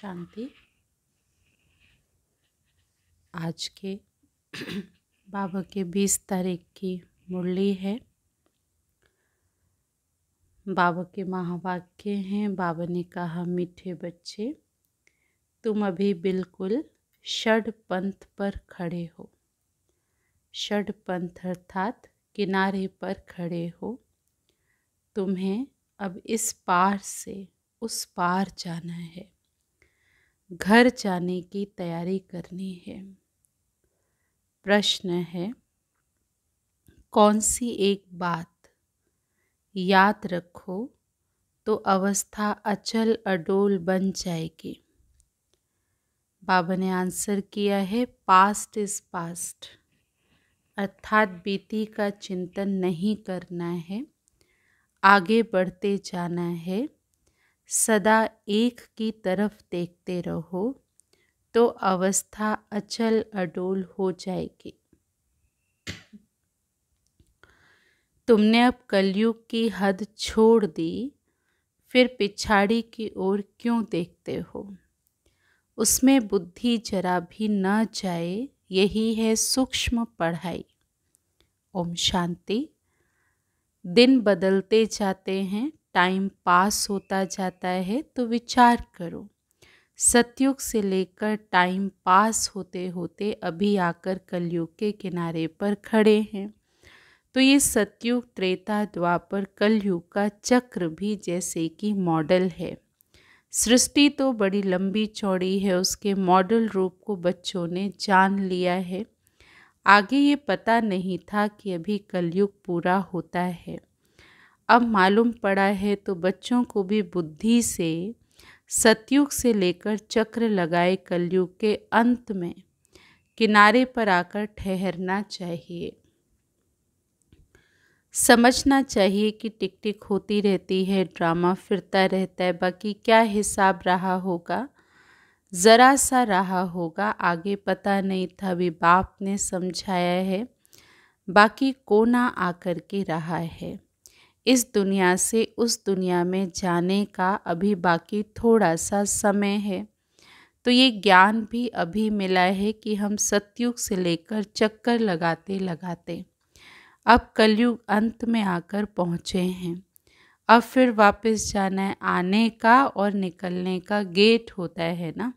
शांति। आज के बाबा के 20 तारीख की मुरली है। बाबा के महावाक्य हैं। बाबा ने कहा, मीठे बच्चे, तुम अभी बिल्कुल षड पंथ पर खड़े हो। षड पंथ अर्थात किनारे पर खड़े हो। तुम्हें अब इस पार से उस पार जाना है, घर जाने की तैयारी करनी है। प्रश्न है, कौन सी एक बात याद रखो तो अवस्था अचल अडोल बन जाएगी। बाबा ने आंसर किया है, पास्ट इज पास्ट, अर्थात बीती का चिंतन नहीं करना है, आगे बढ़ते जाना है। सदा एक की तरफ देखते रहो तो अवस्था अचल अडोल हो जाएगी। तुमने अब कलयुग की हद छोड़ दी, फिर पिछाड़ी की ओर क्यों देखते हो? उसमें बुद्धि जरा भी न जाए, यही है सूक्ष्म पढ़ाई। ओम शांति। दिन बदलते जाते हैं, टाइम पास होता जाता है, तो विचार करो, सतयुग से लेकर टाइम पास होते होते अभी आकर कलयुग के किनारे पर खड़े हैं। तो ये सतयुग, त्रेता, द्वापर, कलयुग का चक्र भी जैसे कि मॉडल है। सृष्टि तो बड़ी लंबी चौड़ी है, उसके मॉडल रूप को बच्चों ने जान लिया है। आगे ये पता नहीं था कि अभी कलयुग पूरा होता है। अब मालूम पड़ा है, तो बच्चों को भी बुद्धि से सतयुग से लेकर चक्र लगाए कलयुग के अंत में किनारे पर आकर ठहरना चाहिए। समझना चाहिए कि टिक टिक होती रहती है, ड्रामा फिरता रहता है, बाकी क्या हिसाब रहा होगा, ज़रा सा रहा होगा, आगे पता नहीं था। अभी बाप ने समझाया है, बाकी कोना आकर के रहा है। इस दुनिया से उस दुनिया में जाने का अभी बाकी थोड़ा सा समय है। तो ये ज्ञान भी अभी मिला है कि हम सतयुग से लेकर चक्कर लगाते लगाते अब कलयुग अंत में आकर पहुँचे हैं। अब फिर वापस जाना है, आने का और निकलने का गेट होता है ना,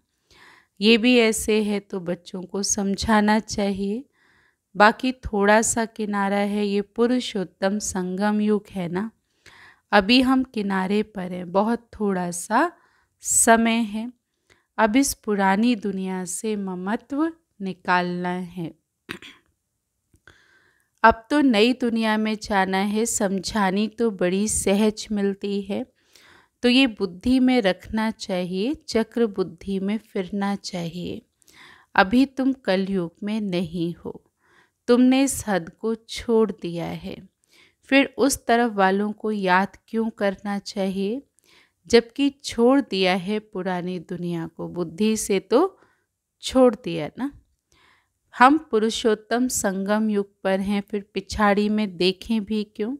ये भी ऐसे है। तो बच्चों को समझाना चाहिए। बाकी थोड़ा सा किनारा है, ये पुरुषोत्तम संगम युग है ना, अभी हम किनारे पर हैं, बहुत थोड़ा सा समय है। अब इस पुरानी दुनिया से ममत्व निकालना है। अब तो नई दुनिया में जाना है। समझानी तो बड़ी सहज मिलती है, तो ये बुद्धि में रखना चाहिए, चक्र बुद्धि में फिरना चाहिए। अभी तुम कलयुग में नहीं हो, तुमने इस हद को छोड़ दिया है। फिर उस तरफ वालों को याद क्यों करना चाहिए, जबकि छोड़ दिया है पुरानी दुनिया को, बुद्धि से तो छोड़ दिया ना। हम पुरुषोत्तम संगम युग पर हैं, फिर पिछाड़ी में देखें भी क्यों?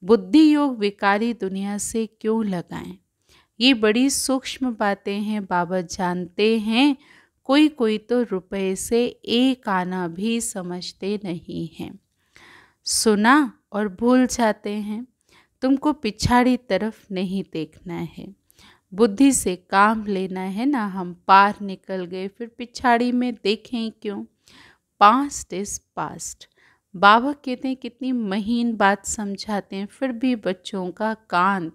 बुद्धि योग विकारी दुनिया से क्यों लगाएं? ये बड़ी सूक्ष्म बातें हैं, बाबा जानते हैं। कोई कोई तो रुपए से एक आना भी समझते नहीं हैं, सुना और भूल जाते हैं। तुमको पिछाड़ी तरफ नहीं देखना है, बुद्धि से काम लेना है ना। हम पार निकल गए, फिर पिछाड़ी में देखें क्यों? Past is past. बाबा कहते हैं, कितनी महीन बात समझाते हैं, फिर भी बच्चों का कांध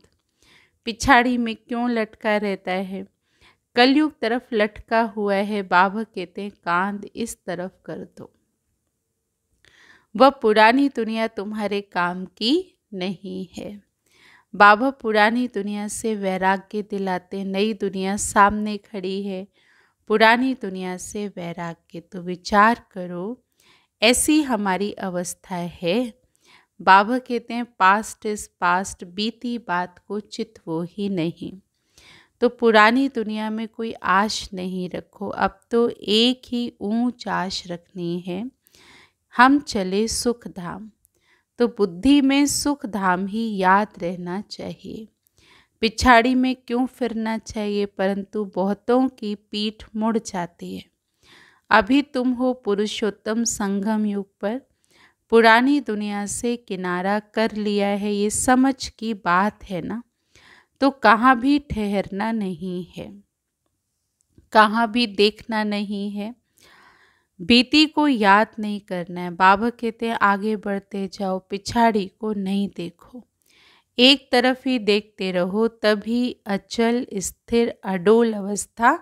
पिछाड़ी में क्यों लटका रहता है? कलयुग तरफ लटका हुआ है। बाबा कहते हैं, कांध इस तरफ कर दो। वह पुरानी दुनिया तुम्हारे काम की नहीं है। बाबा पुरानी दुनिया से वैराग्य दिलाते, नई दुनिया सामने खड़ी है, पुरानी दुनिया से वैराग्य। तो विचार करो, ऐसी हमारी अवस्था है। बाबा कहते हैं, पास्ट इज पास्ट, बीती बात को चितवो ही नहीं। तो पुरानी दुनिया में कोई आश नहीं रखो, अब तो एक ही ऊंच आश रखनी है, हम चले सुख धाम। तो बुद्धि में सुख धाम ही याद रहना चाहिए। पिछाड़ी में क्यों फिरना चाहिए, परंतु बहुतों की पीठ मुड़ जाती है। अभी तुम हो पुरुषोत्तम संगम युग पर, पुरानी दुनिया से किनारा कर लिया है, ये समझ की बात है ना। तो कहाँ भी ठहरना नहीं है, कहाँ भी देखना नहीं है, बीती को याद नहीं करना है। बाबा कहते हैं आगे बढ़ते जाओ, पिछाड़ी को नहीं देखो, एक तरफ ही देखते रहो, तभी अचल स्थिर अडोल अवस्था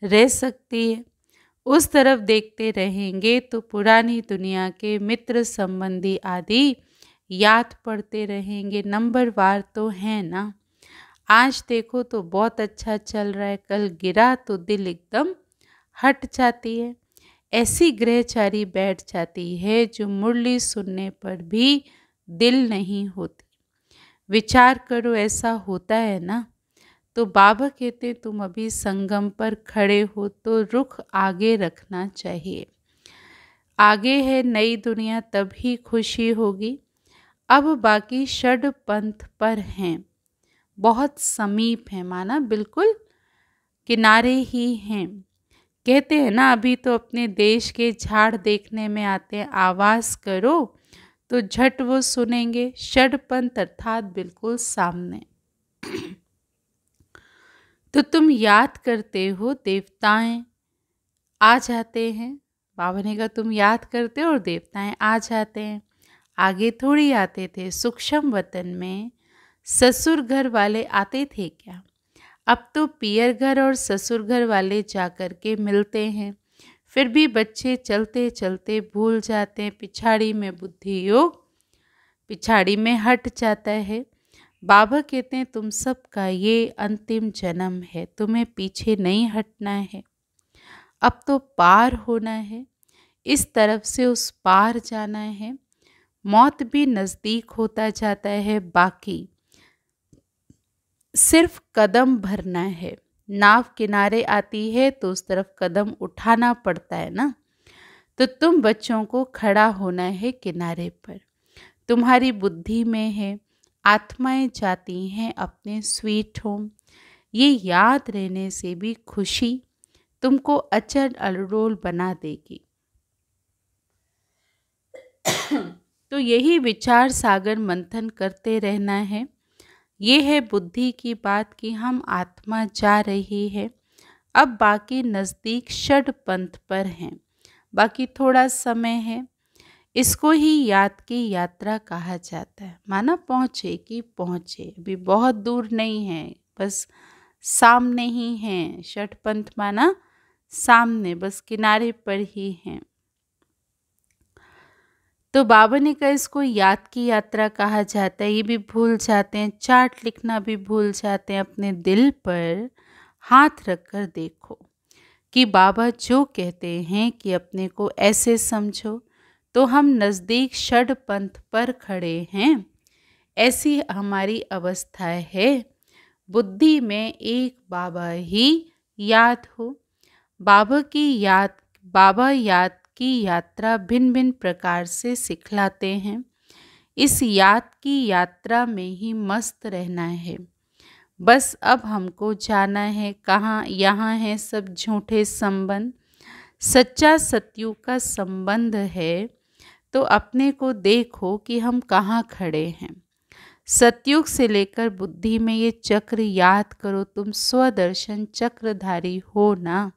रह सकती है। उस तरफ देखते रहेंगे तो पुरानी दुनिया के मित्र संबंधी आदि याद पड़ते रहेंगे। नंबरवार तो है ना, आज देखो तो बहुत अच्छा चल रहा है, कल गिरा तो दिल एकदम हट जाती है। ऐसी ग्रहचारी बैठ जाती है जो मुरली सुनने पर भी दिल नहीं होती। विचार करो, ऐसा होता है ना। तो बाबा कहते तुम अभी संगम पर खड़े हो तो रुख आगे रखना चाहिए। आगे है नई दुनिया, तभी खुशी होगी। अब बाकी षड पंथ पर हैं, बहुत समीप हैं, माना बिल्कुल किनारे ही हैं। कहते हैं ना, अभी तो अपने देश के झाड़ देखने में आते हैं, आवाज़ करो तो झट वो सुनेंगे। षडपंथ अर्थात बिल्कुल सामने। तो तुम याद करते हो, देवताएं आ जाते हैं। बाबा ने कहा तुम याद करते हो और देवताएं आ जाते हैं। आगे थोड़ी आते थे, सूक्ष्म वतन में ससुर घर वाले आते थे क्या? अब तो पियर घर और ससुर घर वाले जाकर के मिलते हैं। फिर भी बच्चे चलते चलते भूल जाते हैं, पिछाड़ी में बुद्धि योग पिछाड़ी में हट जाता है। बाबा कहते हैं तुम सबका ये अंतिम जन्म है, तुम्हें पीछे नहीं हटना है, अब तो पार होना है, इस तरफ से उस पार जाना है। मौत भी नज़दीक होता जाता है, बाकी सिर्फ कदम भरना है। नाव किनारे आती है तो उस तरफ कदम उठाना पड़ता है ना। तो तुम बच्चों को खड़ा होना है किनारे पर, तुम्हारी बुद्धि में है। आत्माएं जाती हैं अपने स्वीट होम, ये याद रहने से भी खुशी तुमको अचल अडोल बना देगी। तो यही विचार सागर मंथन करते रहना है। ये है बुद्धि की बात कि हम आत्मा जा रही है। अब बाकी नज़दीक षड पंथ पर हैं, बाकी थोड़ा समय है। इसको ही याद की यात्रा कहा जाता है। माना पहुँचे कि पहुँचे, अभी बहुत दूर नहीं है, बस सामने ही हैं। षड पंथ माना सामने, बस किनारे पर ही हैं। तो बाबा ने कहा इसको याद की यात्रा कहा जाता है। ये भी भूल जाते हैं, चार्ट लिखना भी भूल जाते हैं। अपने दिल पर हाथ रखकर देखो कि बाबा जो कहते हैं कि अपने को ऐसे समझो, तो हम नज़दीक षड पंथ पर खड़े हैं। ऐसी हमारी अवस्था है। बुद्धि में एक बाबा ही याद हो। बाबा याद की यात्रा भिन्न भिन्न प्रकार से सिखलाते हैं। इस याद की यात्रा में ही मस्त रहना है। बस अब हमको जाना है कहाँ? यहाँ है सब झूठे संबंध, सच्चा सतयुग का संबंध है। तो अपने को देखो कि हम कहाँ खड़े हैं। सतयुग से लेकर बुद्धि में ये चक्र याद करो, तुम स्वदर्शन चक्रधारी हो ना।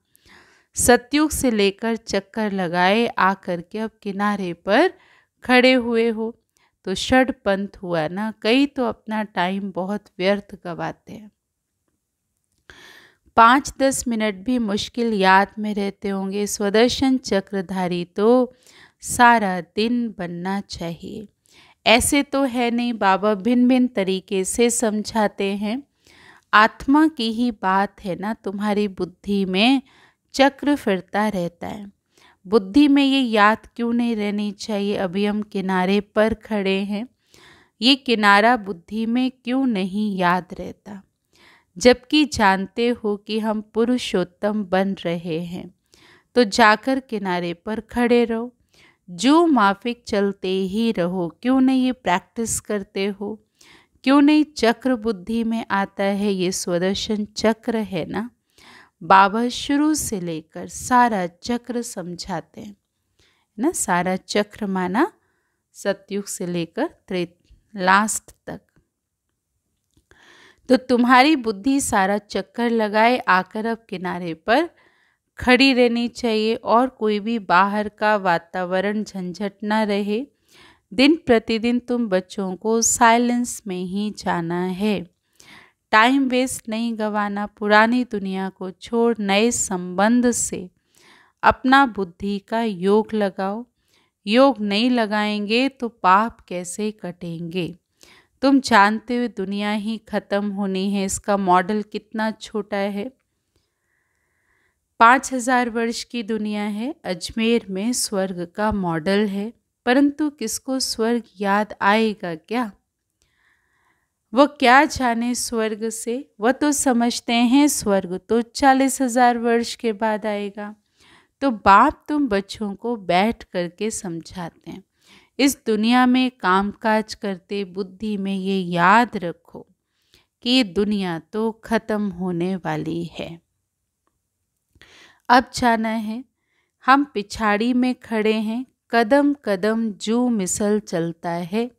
सतयुग से लेकर चक्कर लगाए आकर के अब किनारे पर खड़े हुए हो, तो षड पंथ हुआ ना। कई तो अपना टाइम बहुत व्यर्थ गवाते हैं। 5-10 मिनट भी मुश्किल याद में रहते होंगे। स्वदर्शन चक्रधारी तो सारा दिन बनना चाहिए। ऐसे तो है नहीं, बाबा भिन्न भिन्न तरीके से समझाते हैं। आत्मा की ही बात है ना, तुम्हारी बुद्धि में चक्र फिरता रहता है। बुद्धि में ये याद क्यों नहीं रहनी चाहिए? अभी हम किनारे पर खड़े हैं, ये किनारा बुद्धि में क्यों नहीं याद रहता? जबकि जानते हो कि हम पुरुषोत्तम बन रहे हैं, तो जाकर किनारे पर खड़े रहो। जो माफिक चलते ही रहो, क्यों नहीं ये प्रैक्टिस करते हो? क्यों नहीं चक्र बुद्धि में आता है? ये स्वदर्शन चक्र है ना, बाबा शुरू से लेकर सारा चक्र समझाते हैं ना। सारा चक्र माना सतयुग से लेकर लास्ट तक। तो तुम्हारी बुद्धि सारा चक्कर लगाए आकर अब किनारे पर खड़ी रहनी चाहिए और कोई भी बाहर का वातावरण झंझट ना रहे। दिन प्रतिदिन तुम बच्चों को साइलेंस में ही जाना है, टाइम वेस्ट नहीं गंवाना। पुरानी दुनिया को छोड़ नए संबंध से अपना बुद्धि का योग लगाओ। योग नहीं लगाएंगे तो पाप कैसे कटेंगे? तुम जानते हो दुनिया ही खत्म होनी है। इसका मॉडल कितना छोटा है। 5000 वर्ष की दुनिया है। अजमेर में स्वर्ग का मॉडल है, परंतु किसको स्वर्ग याद आएगा क्या? वो क्या जाने स्वर्ग से। वह तो समझते हैं स्वर्ग तो 40,000 वर्ष के बाद आएगा। तो बाप तुम बच्चों को बैठ करके समझाते हैं। इस दुनिया में कामकाज करते बुद्धि में ये याद रखो कि ये दुनिया तो खत्म होने वाली है। अब जाना है। हम पिछाड़ी में खड़े हैं, कदम कदम जू मिसल चलता है।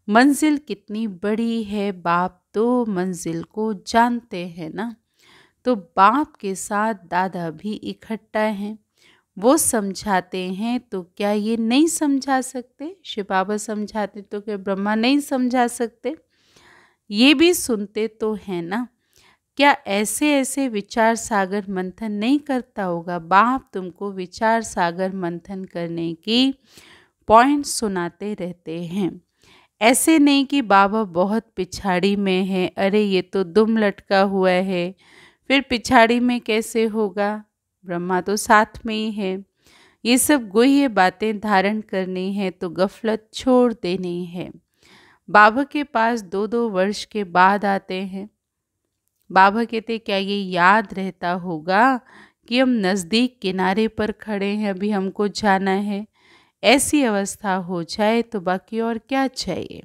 मंजिल कितनी बड़ी है, बाप तो मंजिल को जानते हैं ना। तो बाप के साथ दादा भी इकट्ठा हैं। वो समझाते हैं तो क्या ये नहीं समझा सकते? शिव बाबा समझाते तो क्या ब्रह्मा नहीं समझा सकते? ये भी सुनते तो हैं ना। क्या ऐसे ऐसे विचार सागर मंथन नहीं करता होगा? बाप तुमको विचार सागर मंथन करने की पॉइंट सुनाते रहते हैं। ऐसे नहीं कि बाबा बहुत पिछाड़ी में है, अरे ये तो दुम लटका हुआ है, फिर पिछाड़ी में कैसे होगा, ब्रह्मा तो साथ में ही है। ये सब गुह्य बातें धारण करनी है तो गफलत छोड़ देनी है। बाबा के पास 2-2 वर्ष के बाद आते हैं। बाबा कहते क्या ये याद रहता होगा कि हम नज़दीक किनारे पर खड़े हैं, अभी हमको जाना है। ऐसी अवस्था हो जाए तो बाकी और क्या चाहिए।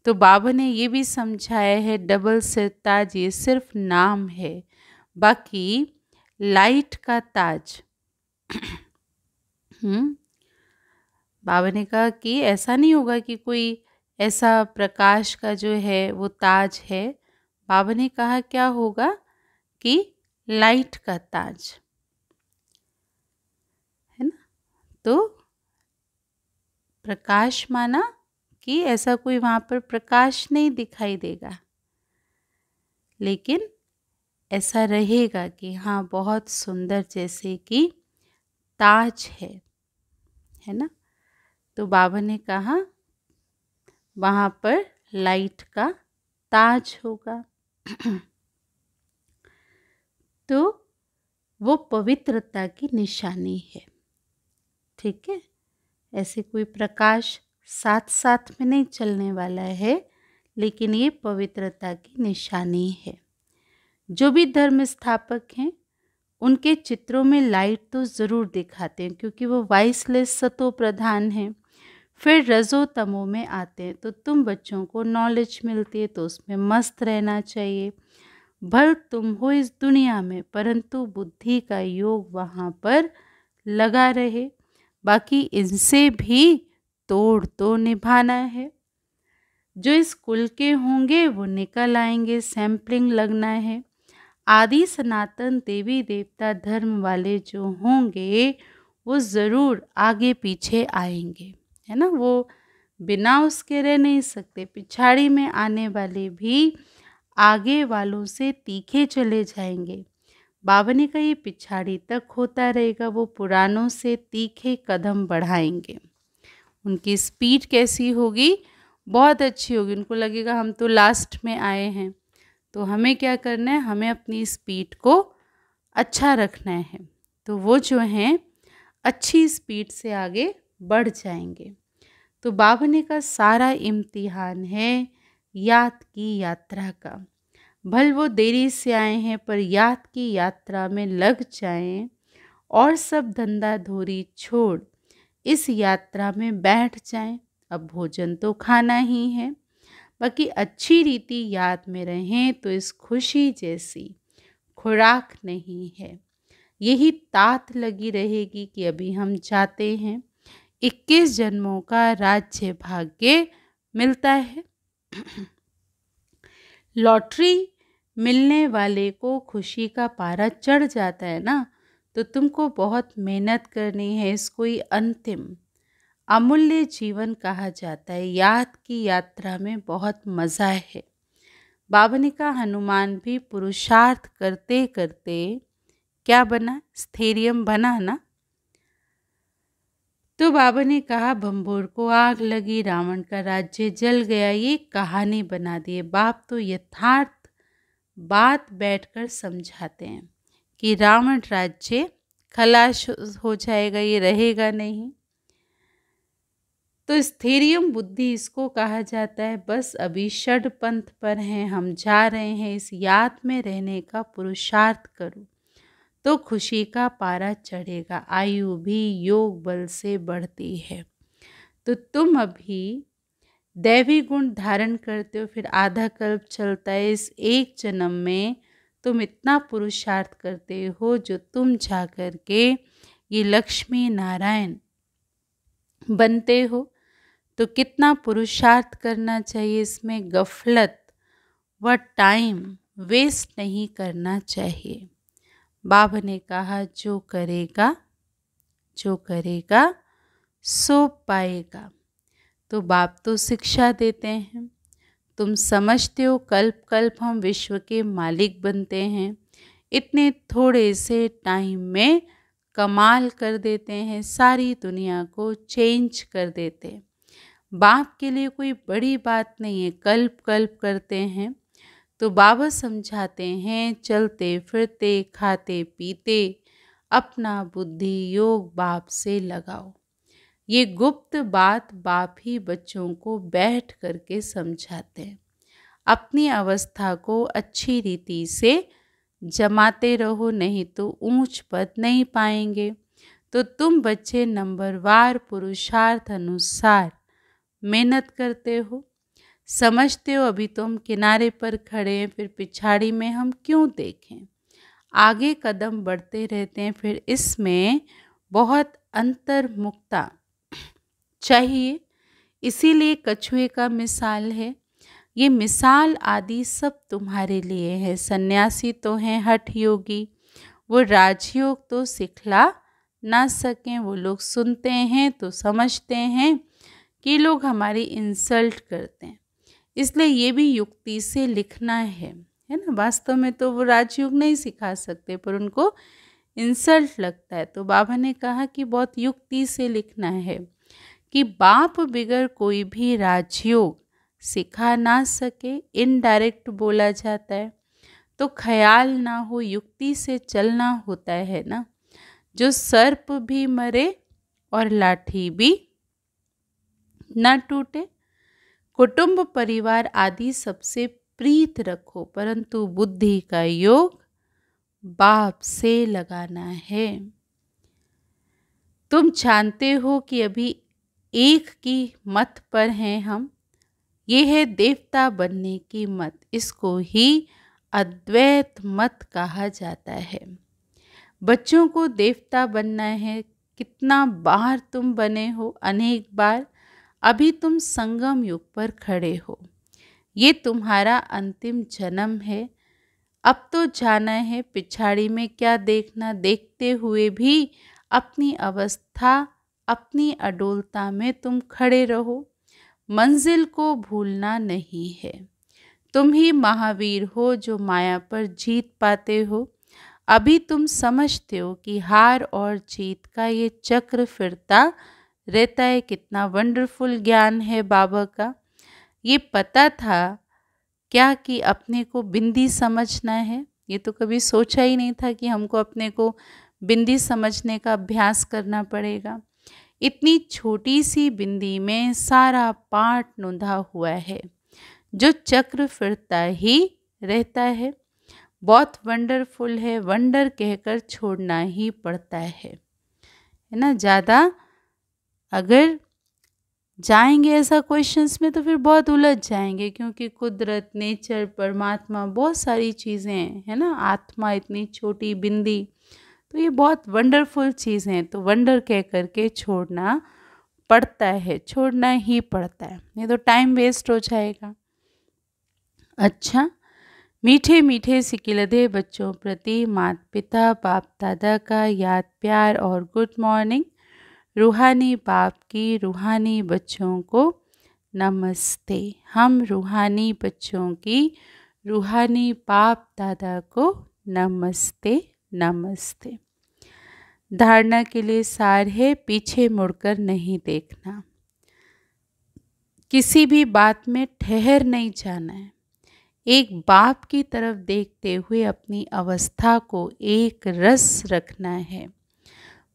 तो बाबा ने ये भी समझाया है डबल सिर ताज ये सिर्फ नाम है, बाकी लाइट का ताज बाबा ने कहा कि ऐसा नहीं होगा कि कोई ऐसा प्रकाश का जो है वो ताज है। बाबा ने कहा क्या होगा कि लाइट का ताज है ना। तो प्रकाश माना कि ऐसा कोई वहाँ पर प्रकाश नहीं दिखाई देगा, लेकिन ऐसा रहेगा कि हाँ बहुत सुंदर जैसे कि ताज है ना। तो बाबा ने कहा वहाँ पर लाइट का ताज होगा। तो वो पवित्रता की निशानी है। ठीक है, ऐसे कोई प्रकाश साथ साथ में नहीं चलने वाला है, लेकिन ये पवित्रता की निशानी है। जो भी धर्म स्थापक हैं उनके चित्रों में लाइट तो ज़रूर दिखाते हैं, क्योंकि वो वाइसलेस सतो प्रधान हैं। फिर रजो तमो में आते हैं। तो तुम बच्चों को नॉलेज मिलती है तो उसमें मस्त रहना चाहिए। भल तुम हो इस दुनिया में, परंतु बुद्धि का योग वहाँ पर लगा रहे। बाकी इनसे भी तोड़ तो निभाना है। जो इस कुल के होंगे वो निकल आएंगे, सैम्पलिंग लगना है। आदि सनातन देवी देवता धर्म वाले जो होंगे वो ज़रूर आगे पीछे आएंगे, है ना। वो बिना उसके रह नहीं सकते। पिछाड़ी में आने वाले भी आगे वालों से तीखे चले जाएंगे। बाबा ने कहा ये पिछाड़ी तक होता रहेगा, वो पुरानों से तीखे कदम बढ़ाएंगे। उनकी स्पीड कैसी होगी? बहुत अच्छी होगी। उनको लगेगा हम तो लास्ट में आए हैं, तो हमें क्या करना है, हमें अपनी स्पीड को अच्छा रखना है। तो वो जो हैं अच्छी स्पीड से आगे बढ़ जाएंगे। तो बाबा ने कहा सारा इम्तिहान है याद की यात्रा का। भल वो देरी से आए हैं पर याद की यात्रा में लग जाएं और सब धंधा धोरी छोड़ इस यात्रा में बैठ जाएं। अब भोजन तो खाना ही है। बाकी अच्छी रीति याद में रहें तो इस खुशी जैसी खुराक नहीं है। यही तात लगी रहेगी कि अभी हम चाहते हैं 21 जन्मों का राज्य भाग्य मिलता है। लॉटरी मिलने वाले को खुशी का पारा चढ़ जाता है ना, तो तुमको बहुत मेहनत करनी है। इसको ही अंतिम अमूल्य जीवन कहा जाता है। याद की यात्रा में बहुत मज़ा है। बाबा ने कहा हनुमान भी पुरुषार्थ करते करते क्या बना, स्थैर्यम बना ना। तो बाबा ने कहा भंभोर को आग लगी, रावण का राज्य जल गया। ये कहानी बना दिए। बाप तो यथार्थ बात बैठकर समझाते हैं कि रावण राज्य खलास हो जाएगा, ये रहेगा नहीं। तो स्थैर्यम बुद्धि इसको कहा जाता है। बस अभी षड पंथ पर हैं, हम जा रहे हैं, इस याद में रहने का पुरुषार्थ करो तो खुशी का पारा चढ़ेगा। आयु भी योग बल से बढ़ती है। तो तुम अभी दैवी गुण धारण करते हो, फिर आधा कल्प चलता है। इस एक जन्म में तुम इतना पुरुषार्थ करते हो जो तुम जा कर के ये लक्ष्मी नारायण बनते हो। तो कितना पुरुषार्थ करना चाहिए, इसमें गफलत व टाइम वेस्ट नहीं करना चाहिए। बाबा ने कहा जो करेगा सो पाएगा। तो बाप तो शिक्षा देते हैं। तुम समझते हो कल्प कल्प हम विश्व के मालिक बनते हैं, इतने थोड़े से टाइम में कमाल कर देते हैं, सारी दुनिया को चेंज कर देते हैं। बाप के लिए कोई बड़ी बात नहीं है, कल्प कल्प करते हैं। तो बाबा समझाते हैं चलते फिरते खाते पीते अपना बुद्धि योग बाप से लगाओ। ये गुप्त बात बाप ही बच्चों को बैठ करके समझाते हैं। अपनी अवस्था को अच्छी रीति से जमाते रहो, नहीं तो ऊंच पद नहीं पाएंगे। तो तुम बच्चे नंबरवार पुरुषार्थ अनुसार मेहनत करते हो, समझते हो अभी तो हम किनारे पर खड़े हैं, फिर पिछाड़ी में हम क्यों देखें, आगे कदम बढ़ते रहते हैं। फिर इसमें बहुत अंतर्मुखता चाहिए, इसीलिए कछुए का मिसाल है। ये मिसाल आदि सब तुम्हारे लिए है। सन्यासी तो हैं हठ योगी, वो राजयोग तो सिखला ना सकें। वो लोग सुनते हैं तो समझते हैं कि लोग हमारी इंसल्ट करते हैं, इसलिए ये भी युक्ति से लिखना है ना। वास्तव में तो वो राजयोग नहीं सिखा सकते, पर उनको इंसल्ट लगता है। तो बाबा ने कहा कि बहुत युक्ति से लिखना है कि बाप बिगर कोई भी राजयोग सिखा ना सके। इनडायरेक्ट बोला जाता है तो ख्याल ना हो, युक्ति से चलना होता है ना। जो सर्प भी मरे और लाठी भी न टूटे। कुटुंब परिवार आदि सबसे प्रीत रखो, परंतु बुद्धि का योग बाप से लगाना है। तुम जानते हो कि अभी एक की मत पर हैं हम, ये है देवता बनने की मत। इसको ही अद्वैत मत कहा जाता है। बच्चों को देवता बनना है। कितना बार तुम बने हो, अनेक बार। अभी तुम संगम युग पर खड़े हो, ये तुम्हारा अंतिम जन्म है। अब तो जाना है, पिछाड़ी में क्या देखना। देखते हुए भी अपनी अवस्था अपनी अडोलता में तुम खड़े रहो। मंजिल को भूलना नहीं है। तुम ही महावीर हो जो माया पर जीत पाते हो। अभी तुम समझते हो कि हार और जीत का ये चक्र फिरता रहता है। कितना वंडरफुल ज्ञान है बाबा का। ये पता था क्या कि अपने को बिंदी समझना है? ये तो कभी सोचा ही नहीं था कि हमको अपने को बिंदी समझने का अभ्यास करना पड़ेगा। इतनी छोटी सी बिंदी में सारा पाठ नोंधा हुआ है, जो चक्र फिरता ही रहता है। बहुत वंडरफुल है, वंडर कहकर छोड़ना ही पड़ता है ना। ज़्यादा अगर जाएंगे ऐसा क्वेश्चंस में तो फिर बहुत उलझ जाएंगे, क्योंकि कुदरत, नेचर, परमात्मा, बहुत सारी चीज़ें हैं, है ना। आत्मा इतनी छोटी बिंदी, तो ये बहुत वंडरफुल चीज़ें हैं, तो वंडर कह करके छोड़ना पड़ता है, छोड़ना ही पड़ता है, नहीं तो टाइम वेस्ट हो जाएगा। अच्छा, मीठे मीठे सिकिलधे बच्चों प्रति माता पिता बाप दादा का याद प्यार और गुड मॉर्निंग। रूहानी बाप की रूहानी बच्चों को नमस्ते। हम रूहानी बच्चों की रूहानी बाप दादा को नमस्ते नमस्ते। धारणा के लिए सार है, पीछे मुड़कर नहीं देखना, किसी भी बात में ठहर नहीं जाना है। एक बाप की तरफ देखते हुए अपनी अवस्था को एक रस रखना है।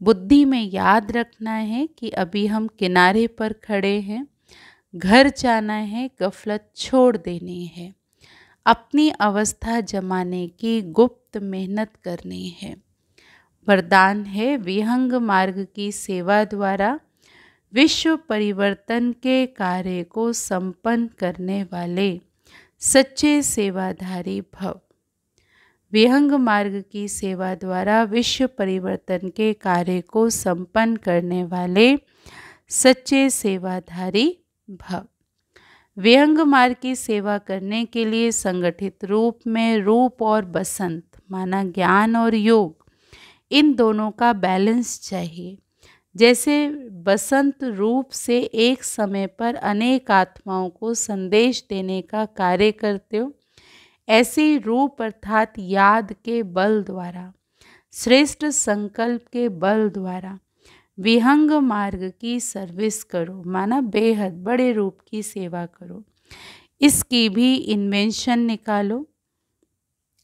बुद्धि में याद रखना है कि अभी हम किनारे पर खड़े हैं, घर जाना है, गफलत छोड़ देनी है, अपनी अवस्था जमाने की गुप्त मेहनत करनी है। वरदान है, विहंग मार्ग की सेवा द्वारा विश्व परिवर्तन के कार्य को संपन्न करने वाले सच्चे सेवाधारी भव। विहंग मार्ग की सेवा द्वारा विश्व परिवर्तन के कार्य को संपन्न करने वाले सच्चे सेवाधारी भव। विहंग मार्ग की सेवा करने के लिए संगठित रूप में रूप और बसंत माना ज्ञान और योग, इन दोनों का बैलेंस चाहिए। जैसे बसंत रूप से एक समय पर अनेक आत्माओं को संदेश देने का कार्य करते हो, ऐसे ही रूप अर्थात याद के बल द्वारा, श्रेष्ठ संकल्प के बल द्वारा विहंग मार्ग की सर्विस करो, माना बेहद बड़े रूप की सेवा करो। इसकी भी इन्वेंशन निकालो।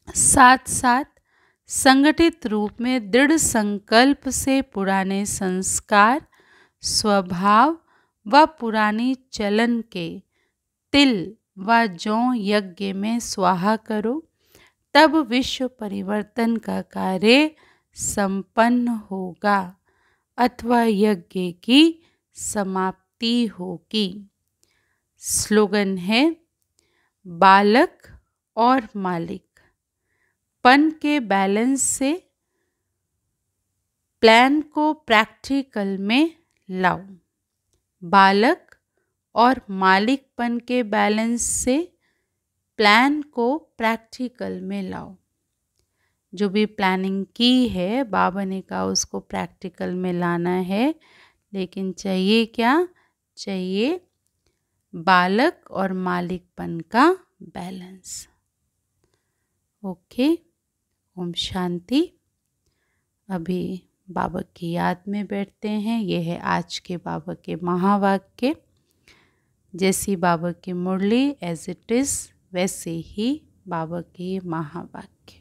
साथ साथ संगठित रूप में दृढ़ संकल्प से पुराने संस्कार, स्वभाव व पुरानी चलन के तिल व जौ यज्ञ में स्वाहा करो, तब विश्व परिवर्तन का कार्य संपन्न होगा अथवा यज्ञ की समाप्ति होगी। स्लोगन है, बालक और मालिक पन के बैलेंस से प्लान को प्रैक्टिकल में लाओ। बालक और मालिकपन के बैलेंस से प्लान को प्रैक्टिकल में लाओ। जो भी प्लानिंग की है बाबा ने कहा उसको प्रैक्टिकल में लाना है, लेकिन चाहिए क्या? चाहिए बालक और मालिकपन का बैलेंस। ओके, ओम शांति। अभी बाबा की याद में बैठते हैं। यह है आज के बाबा के महावाक्य। जैसी बाबा की मुरली एज इट इज़ वैसे ही बाबा के महावाक्य।